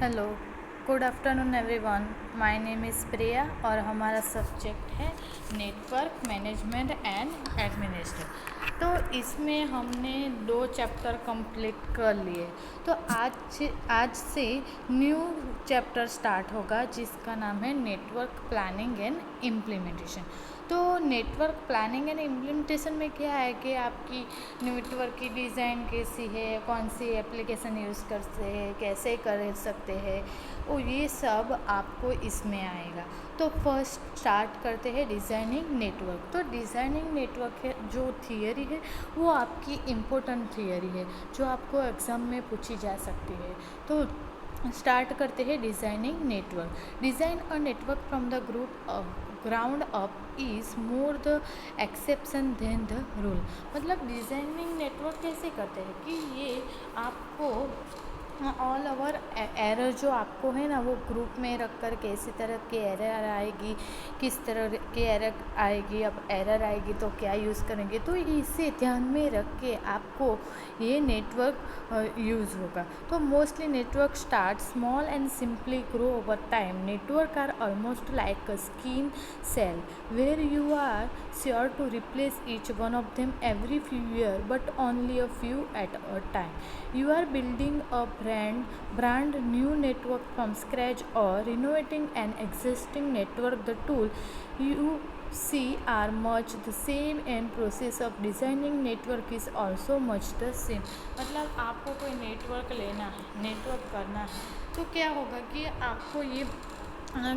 Hello, good afternoon everyone. My name is Priya और हमारा subject है नेटवर्क मैनेजमेंट एंड एडमिनिस्ट्रेशन। तो इसमें हमने 2 चैप्टर कंप्लीट कर लिए। तो आज से न्यू चैप्टर स्टार्ट होगा जिसका नाम है नेटवर्क प्लानिंग एंड इम्प्लीमेंटेशन। तो नेटवर्क प्लानिंग एंड इम्प्लीमेंटेशन में क्या है कि आपकी नेटवर्क की डिज़ाइन कैसी है, कौन सी एप्लीकेशन यूज़ करते हैं, कैसे कर सकते हैं, और ये सब आपको इसमें आएगा। तो फर्स्ट स्टार्ट करते हैं डिज़ाइनिंग नेटवर्क। तो डिज़ाइनिंग नेटवर्क है जो थियरी है वो आपकी इम्पोर्टेंट थियरी है जो आपको एग्ज़ाम में पूछी जा सकती है। तो स्टार्ट करते हैं designing network. Design a network from the ground up is more the exception than the rule. मतलब डिज़ाइनिंग नेटवर्क कैसे करते हैं कि ये आपको ऑल ओवर एरर जो आपको है ना वो ग्रुप में रख कर कैसी तरह की एरर आएगी, किस तरह की एरर आएगी, अब एरर आएगी तो क्या यूज़ करेंगे, तो इसे ध्यान में रख के आपको ये नेटवर्क यूज़ होगा। तो mostly network start small and simply grow over time. Network are almost like a skin cell where you are sure to replace each one of them every few year but only a few at a time. You are building a brand new network from scratch or renovating an existing network. The tool you see are much the same and process of designing network is also much the same। मतलब आपको कोई network लेना है, network करना है तो क्या होगा कि आपको ये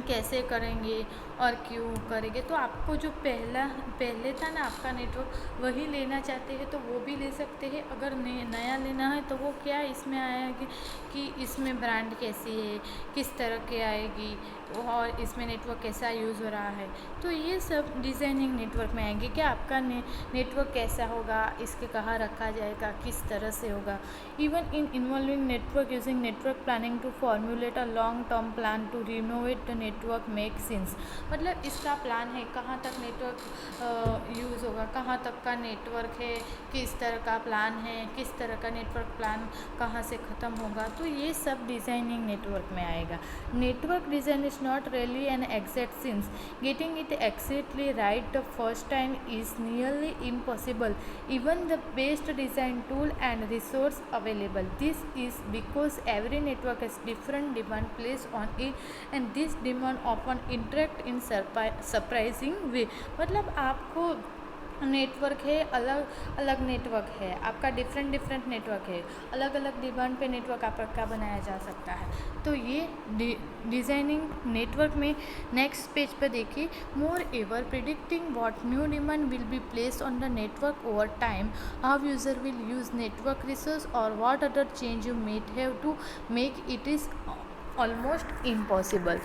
कैसे करेंगे और क्यों करेंगे। तो आपको जो पहले था ना आपका नेटवर्क वही लेना चाहते हैं तो वो भी ले सकते हैं। अगर नया लेना है तो वो क्या इसमें आएगा कि इसमें ब्रांड कैसी है, किस तरह की आएगी और इसमें नेटवर्क कैसा यूज़ हो रहा है। तो ये सब डिज़ाइनिंग नेटवर्क में आएंगे कि आपका नेटवर्क कैसा होगा, इसके कहाँ रखा जाएगा, किस तरह से होगा। Even in involving network using network planning to formulate a long term plan to renovate the network make sense. मतलब इसका प्लान है कहाँ तक नेटवर्क यूज़ होगा, कहाँ तक का नेटवर्क है, किस तरह का प्लान है, किस तरह का नेटवर्क प्लान कहाँ से ख़त्म होगा। तो ये सब डिज़ाइनिंग नेटवर्क में आएगा। Network design is not really an exact since getting it exactly right the first time is nearly impossible even the best design tool and resource available। This is because every network has different demand placed on it and this demand often interact in surprising way। मतलब आपको network है, अलग अलग network है आपका, different network है, अलग अलग डिमांड पे नेटवर्क आपका बनाया जा सकता है। तो ये डिज़ाइनिंग नेटवर्क में नेक्स्ट पेज पर देखिए। Moreover predicting what new demand will be placed on the network over time, how user will use network resource और what other change you might have to make it is almost impossible.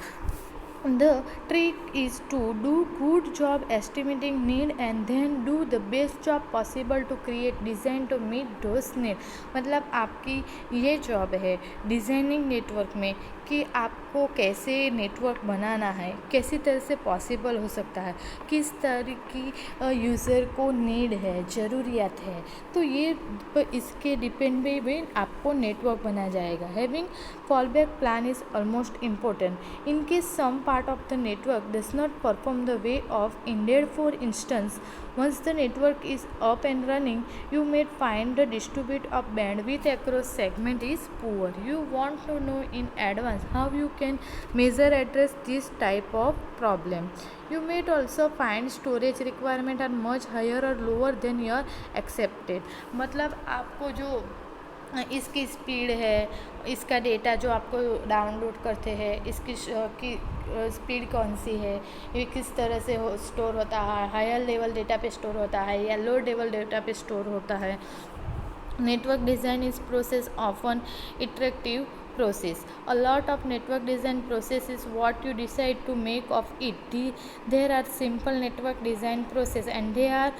The trick is to do good job estimating need and then do the best job possible to create design to meet those need। मतलब आपकी ये job है designing network में कि आपको कैसे network बनाना है, कैसी तरह से पॉसिबल हो सकता है, किस तरह की यूज़र को नीड है, ज़रूरियात है। तो ये इसके डिपेंड भी आपको नेटवर्क बना जाएगा। Having fallback plan is almost important in case some part of the network does not perform the way of intended। For instance, once the network is up and running you may find the distribute of bandwidth across segment is poor। You want to know in advance how you can measure address this type of problem। You may also find storage requirement are much higher or lower than your accepted। मतलब आपको जो इसकी speed है, इसका data जो आपको download करते हैं इसकी स्पीड कौन सी है, ये किस तरह से स्टोर होता है, हायर लेवल डेटा पे स्टोर होता है या लो लेवल डेटा पे स्टोर होता है। Network design is process often iterative process। A lot of network design process is what you decide to make of it। There are simple network design process and they are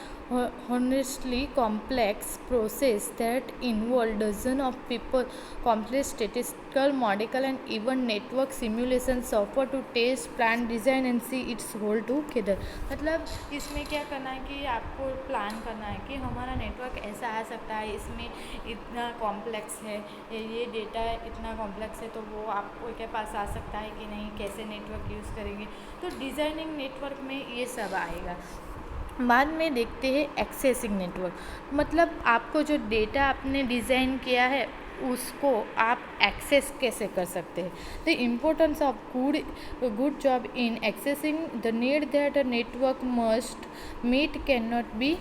honestly complex process that involve dozens of people, complex statistical, model and even network simulation software to test, plan, design and see its whole together. मतलब इसमें क्या करना है कि आपको plan करना है कि हमारा नेटवर्क ऐसा आ सकता है, इसमें इतना कॉम्प्लेक्स है, ये डेटा इतना कॉम्प्लेक्स है, तो वो आपको के पास आ सकता है कि नहीं, कैसे नेटवर्क यूज़ करेंगे। तो डिज़ाइनिंग नेटवर्क में ये सब आएगा। बाद में देखते हैं एक्सेसिंग नेटवर्क। मतलब आपको जो डेटा आपने डिज़ाइन किया है उसको आप एक्सेस कैसे कर सकते हैं। The importance of good job in accessing the need that a network must meet can not be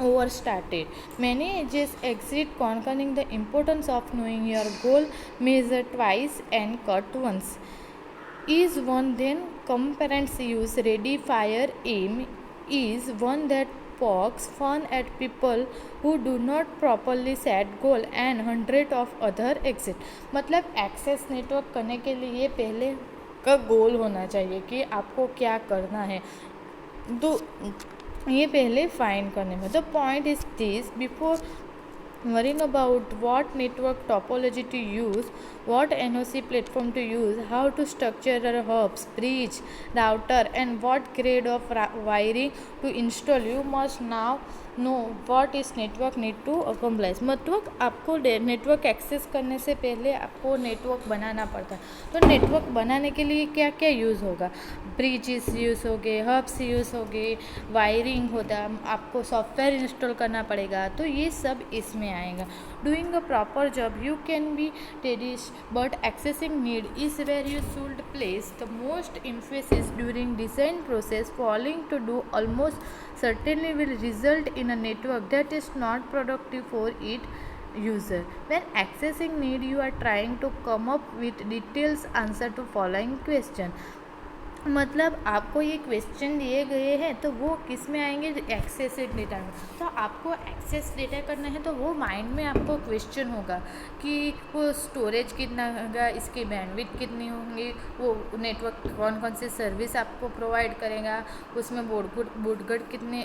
overstated. Many edges exist concerning the importance of knowing your goal, measure twice and cut once. Is one then comparents use ready fire aim is one that pokes fun at people who do not properly set goal and hundred of other exit. मतलब access network करने के लिए पहले का गोल होना चाहिए कि आपको क्या करना है, तो ये पहले फाइंड करने में। The point is this, before worrying about what network topology to use, what NOC platform to use, how to structure our hubs, bridge, router and what grade of wiring to install, you must now know what is network need to accomplish. मतलब आपको network access करने से पहले आपको network बनाना पड़ता है। तो network बनाने के लिए क्या क्या यूज़ होगा, ब्रिजेस यूज़ हो गए, हब्स यूज़ हो गए, वायरिंग होता है, आपको सॉफ्टवेयर इंस्टॉल करना पड़ेगा, तो ये सब इसमें आएगा। Doing a proper job you can be tedious but assessing need is where you should place the most emphasis during design process. Failing to do almost certainly will result in a network that is not productive for its user. When accessing need, you are trying to come up with details answer to following question. मतलब आपको ये question दिए गए हैं तो वो किस में आएंगे, एक्सेस डेटा में। तो आपको एक्सेस डेटा करना है तो वो माइंड में आपको क्वेश्चन होगा कि वो स्टोरेज कितना होगा, इसकी बैंडविड्थ कितनी होंगी, वो नेटवर्क कौन कौन सी सर्विस आपको प्रोवाइड करेगा, उसमें बूटगढ़ कितने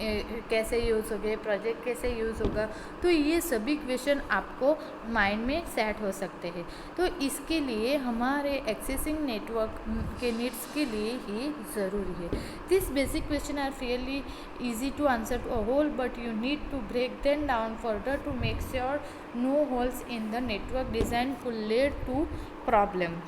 कैसे यूज़ होंगे, प्रोजेक्ट कैसे यूज़ होगा। तो ये सभी क्वेश्चन आपको माइंड में सेट हो सकते हैं। तो इसके लिए हमारे एक्सेसिंग नेटवर्क के नीड्स के लिए ही ज़रूरी है। This basic question are fairly easy to answer to a whole, but you need to break them down further to make sure no holes in the network design could lead to problem.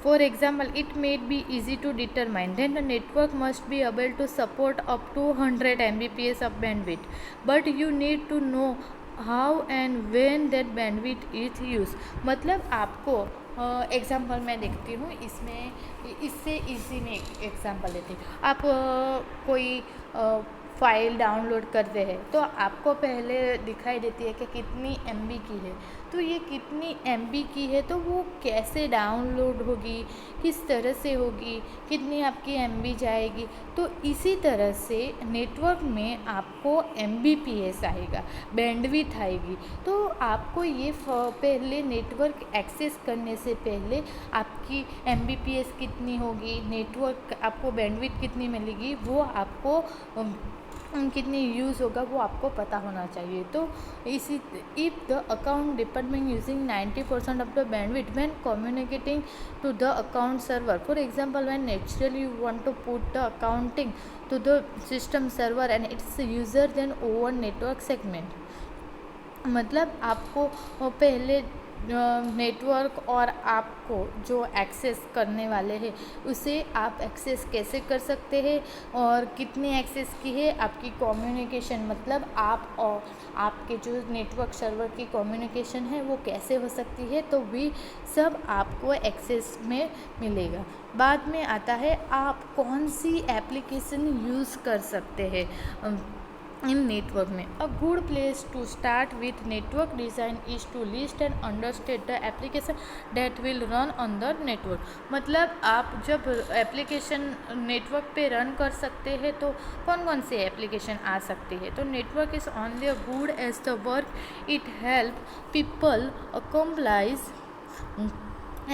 For example, it may be easy to determine that the network must be able to support up to 100 Mbps of bandwidth, but you need to know how and when that bandwidth is used. मतलब आपको example मैं देखती हूँ, इसमें इससे easy में example लेती हूँ। आप कोई फ़ाइल डाउनलोड करते हैं तो आपको पहले दिखाई देती है कि कितनी MB की है, तो ये कितनी MB की है, तो वो कैसे डाउनलोड होगी, किस तरह से होगी, कितनी आपकी MB जाएगी। तो इसी तरह से नेटवर्क में आपको Mbps आएगा, बैंडविड्थ आएगी। तो आपको ये पहले नेटवर्क एक्सेस करने से पहले आपकी Mbps कितनी होगी, नेटवर्क आपको बैंडविड्थ कितनी मिलेगी, वो आपको कितनी यूज़ होगा वो आपको पता होना चाहिए। तो इसी if the account department using 90% of the bandwidth when communicating to the account server, for example when naturally you want to put the accounting to the system server and its user then over network segment. मतलब आपको पहले network और आपको जो access करने वाले हैं उसे आप एक्सेस कैसे कर सकते हैं और कितनी एक्सेस की है, आपकी कम्युनिकेशन मतलब आप और आपके जो नेटवर्क सर्वर की कम्युनिकेशन है वो कैसे हो सकती है, तो भी सब आपको एक्सेस में मिलेगा। बाद में आता है आप कौन सी एप्लीकेशन यूज़ कर सकते हैं इन नेटवर्क में। A good place to start with network design is to list and understand the application that will run on the network. मतलब आप जब एप्लीकेशन नेटवर्क पे रन कर सकते हैं तो कौन कौन से एप्लीकेशन आ सकती है। तो network is only a good as the work it help people accomplish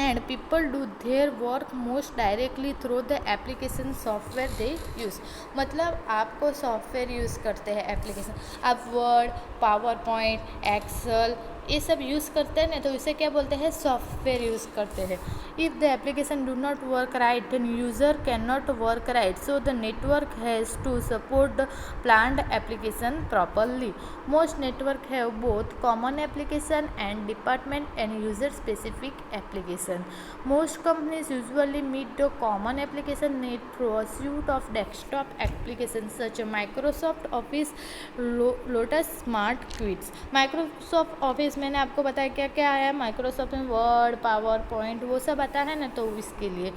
and people do their work most directly through the application software they use। मतलब आपको सॉफ्टवेयर यूज़ करते हैं एप्लीकेशन, आप वर्ड, पावर पॉइंट, एक्सेल, ये सब use करते हैं ना, तो इसे क्या बोलते हैं, सॉफ्टवेयर यूज़ करते हैं। If the application do not work right then user can not work right, so the network has to support the planned application properly. Most network have both common application and department and user specific application. Most companies usually meet the common application need through a suite of desktop applications such as Microsoft Office, Lotus Smart Quits. Microsoft Office मैंने आपको बताया क्या क्या आया, Microsoft में word, power point वो सब आता है ना, तो इसके लिए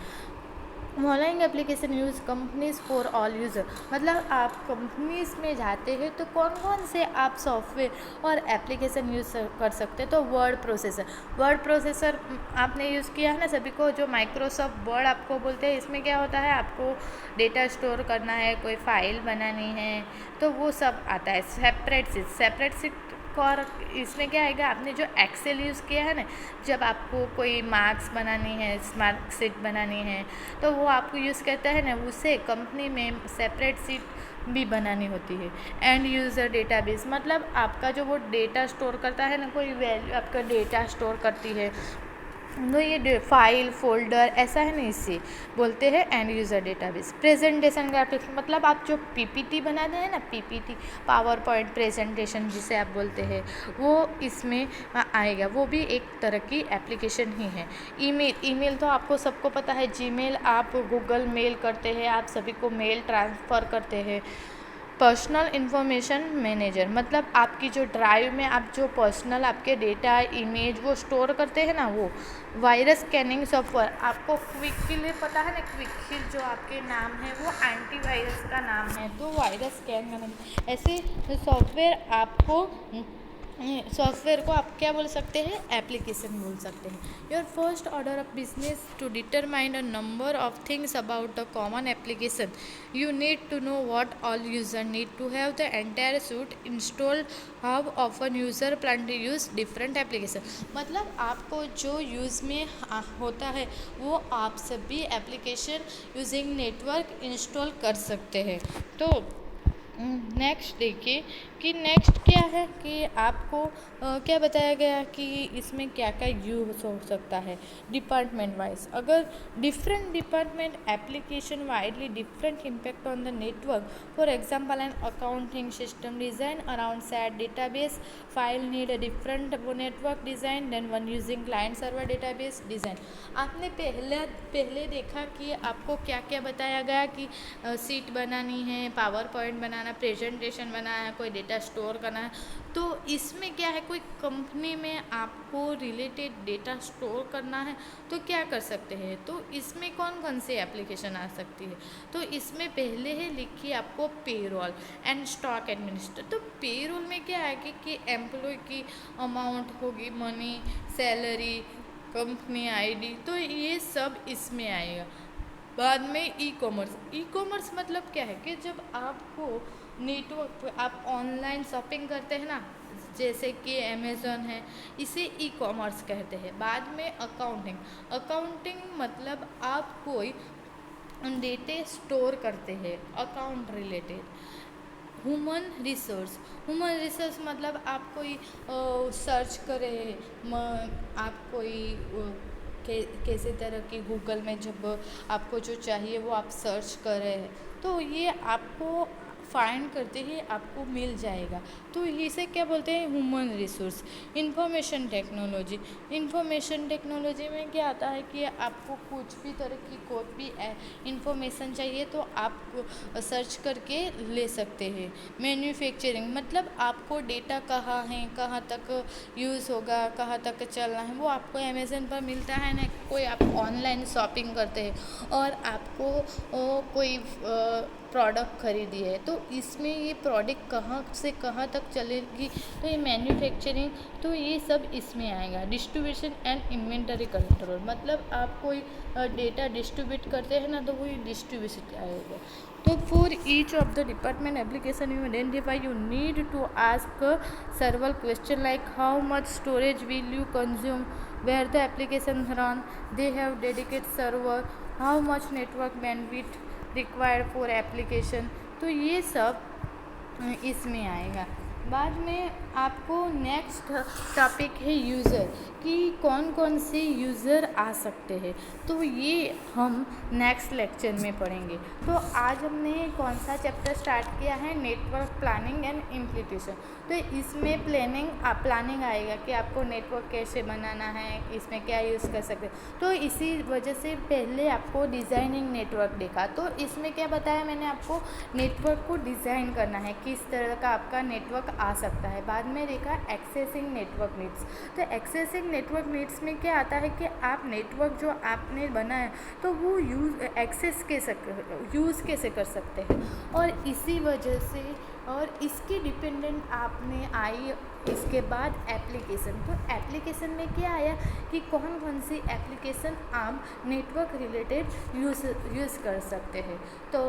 following application use companies for all user, मतलब आप कंपनीज में जाते हैं तो कौन कौन से आप सॉफ्टवेयर और एप्लीकेशन यूज़ कर सकते हैं। तो वर्ड प्रोसेसर आपने यूज़ किया है ना सभी को, जो माइक्रोसॉफ्ट वर्ड आपको बोलते हैं, इसमें क्या होता है, आपको डेटा स्टोर करना है, कोई फाइल बनानी है, तो वो सब आता है। सेपरेट सीट और इसमें क्या आएगा, आपने जो एक्सेल यूज़ किया है ना, जब आपको कोई मार्क्स बनानी है, स्मार्ट शीट बनानी है, तो वो आपको यूज़ करता है ना, उसे कंपनी में सेपरेट शीट भी बनानी होती है। एंड यूज़र डेटाबेस, मतलब आपका जो वो डेटा स्टोर करता है ना, कोई वैल्यू आपका डेटा स्टोर करती है, तो ये फाइल फोल्डर ऐसा है ना, इससे बोलते हैं end user database. Presentation graphics, मतलब आप जो पीपीटी बनाते हैं ना, पीपीटी पावर पॉइंट प्रेजेंटेशन जिसे आप बोलते हैं, वो इसमें आएगा, वो भी एक तरह की एप्लीकेशन ही है। ईमेल तो आपको सबको पता है, जीमेल आप गूगल मेल करते हैं, आप सभी को मेल ट्रांसफ़र करते हैं। पर्सनल इन्फॉर्मेशन मैनेजर, मतलब आपकी जो ड्राइव में आप जो पर्सनल आपके डेटा इमेज वो स्टोर करते हैं ना, वो। वायरस स्कैनिंग सॉफ्टवेयर, आपको क्विककिल पता है ना, क्विककिल जो आपके नाम है वो एंटीवायरस का नाम है, तो वायरस स्कैन करने ऐसे सॉफ्टवेयर आपको, सॉफ्टवेयर को आप क्या बोल सकते हैं, एप्लीकेशन बोल सकते हैं। Your first order of business to determine a number of things about the common application, you need to know what all user need to have the entire suite installed, how often user plan to use different application, मतलब आपको जो use में होता है वो आप सभी application using network install कर सकते हैं। तो नेक्स्ट देखिए कि नेक्स्ट क्या है कि आपको क्या बताया गया कि इसमें क्या क्या यूज़ हो सकता है डिपार्टमेंट वाइज। अगर different department application widely different impact on the network, for example an accounting system design around set database file need a different network design than one using client server database design. आपने पहले देखा कि आपको क्या क्या बताया गया कि सीट बनानी है, पावर पॉइंट बनाना, प्रेजेंटेशन बनाना है, कोई डेटा स्टोर करना है, तो इसमें क्या है, कोई कंपनी में आपको रिलेटेड डेटा स्टोर करना है तो क्या कर सकते हैं, तो इसमें कौन कौन सी एप्लीकेशन आ सकती है। तो इसमें पहले है लिखिए आपको पेरोल एंड स्टॉक एडमिनिस्टर। तो पेरोल में क्या है कि एम्प्लॉय की अमाउंट होगी, मनी, सैलरी, कंपनी आईडी, तो ये सब इसमें आएगा। बाद में ई कॉमर्स मतलब क्या है कि जब आपको नेटवर्क पे आप ऑनलाइन शॉपिंग करते हैं ना, जैसे कि अमेज़न है, इसे ई कॉमर्स कहते हैं। बाद में अकाउंटिंग मतलब आप कोई डेटा स्टोर करते हैं अकाउंट रिलेटेड। ह्यूमन रिसोर्स मतलब आप कोई सर्च करें, आप कोई कैसे तरह की गूगल में जब आपको जो चाहिए वो आप सर्च कर रहे हैं, तो ये आपको फाइंड करते ही आपको मिल जाएगा, तो इसे क्या बोलते हैं, ह्यूमन रिसोर्स। इंफॉर्मेशन टेक्नोलॉजी में क्या आता है कि आपको कुछ भी तरह की कोई भी इंफॉर्मेशन चाहिए तो आप सर्च करके ले सकते हैं। मैन्युफैक्चरिंग मतलब आपको डेटा कहाँ है, कहाँ तक यूज़ होगा, कहाँ तक चलना है, वो आपको अमेज़न पर मिलता है ना। कोई आप ऑनलाइन शॉपिंग करते हैं और आपको कोई प्रोडक्ट खरीदी है, तो इसमें ये प्रोडक्ट कहाँ से कहाँ तक चलेगी, तो ये मैन्युफैक्चरिंग, तो ये सब इसमें आएगा। डिस्ट्रीब्यूशन एंड इन्वेंटरी कंट्रोल मतलब आप कोई डेटा डिस्ट्रीब्यूट करते हैं ना, तो वो डिस्ट्रीब्यूशन आएगा। तो for each of the department application you identify, you need to ask several question like how much storage will you consume, where the application run, they have dedicated server, how much network bandwidth required for application, तो ये सब इसमें आएगा। बाद में आपको next topic है user, कि कौन कौन से यूज़र आ सकते हैं, तो ये हम नेक्स्ट लेक्चर में पढ़ेंगे। तो आज हमने कौन सा चैप्टर स्टार्ट किया है, नेटवर्क प्लानिंग एंड इम्प्लीमेंटेशन। तो इसमें प्लानिंग आएगा कि आपको नेटवर्क कैसे बनाना है, इसमें क्या यूज़ कर सकते हैं। तो इसी वजह से पहले आपको डिज़ाइनिंग नेटवर्क देखा, तो इसमें क्या बताया मैंने आपको, नेटवर्क को डिज़ाइन करना है, किस तरह का आपका नेटवर्क आ सकता है। बाद में देखा एक्सेसिंग नेटवर्क नीड्स। तो एक्सेसिंग नेटवर्क नीड्स में क्या आता है कि आप नेटवर्क जो आपने बनाया तो वो यूज़ कैसे कर सकते हैं, और इसी वजह से और इसके डिपेंडेंट आपने आई। इसके बाद एप्लीकेशन, तो एप्लीकेशन में क्या आया कि कौन कौन सी एप्लीकेशन आप नेटवर्क रिलेटेड यूज़ कर सकते हैं। तो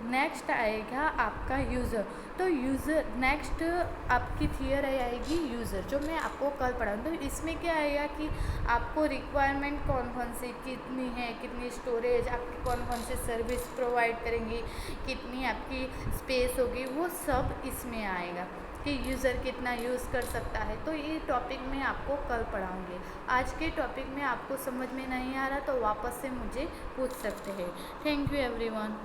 नेक्स्ट आएगा आपका यूज़र। तो यूज़र नेक्स्ट आपकी थियरी आएगी यूज़र, जो मैं आपको कल पढ़ाऊँ। तो इसमें क्या आएगा कि आपको रिक्वायरमेंट कौन कौन सी कितनी है, कितनी स्टोरेज आपकी, कौन कौन से सर्विस प्रोवाइड करेंगी, कितनी आपकी स्पेस होगी, वो सब इसमें आएगा कि यूज़र कितना यूज़ कर सकता है। तो ये टॉपिक मैं आपको कल पढ़ाऊँगी। आज के टॉपिक में आपको समझ में नहीं आ रहा तो वापस से मुझे पूछ सकते हैं। Thank you everyone.